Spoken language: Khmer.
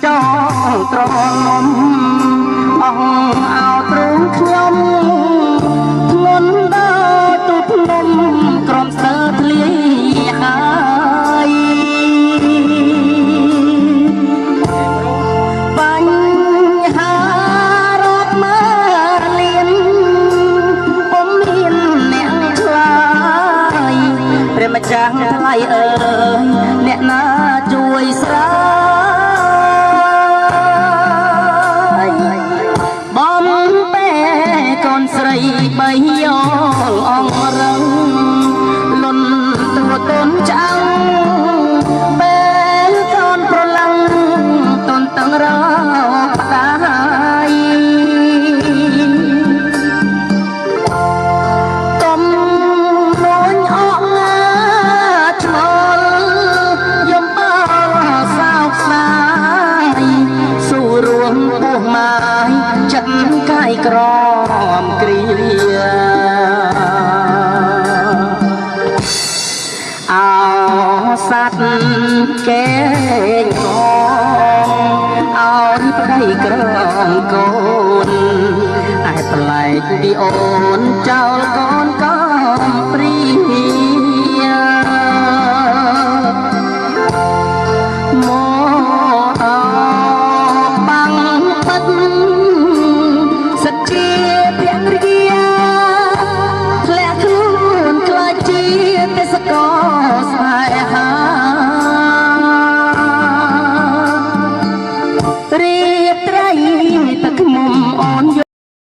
ចងត្រង់អស់អោទ្រង់ខ្ញុំធ្ងន់ដល់ទូភ្នំក្រំសើធ្លាយហើយបញ្ហារាប់ម៉ឺនលានពុំមានអ្នកឆ្លើយព្រះម្ចាស់ថ្លៃអើយអ្នកណាជួយស្រាយបំពេកូនស្រីបីយោលអងរឹងលន់តួតនចាំងពេលកូនប្រឡឹងតនតឹងរកផ្ដាយកុំនួនអកងាឆ្លល់យំអើសោកស្ដាយសូររួមពោះម៉ាយចិត្តកាយក្រមគ្រាអោសัตว์កេងកងអោយប្តីក្រងកូនតែប្លែកពីអូនចោលកូ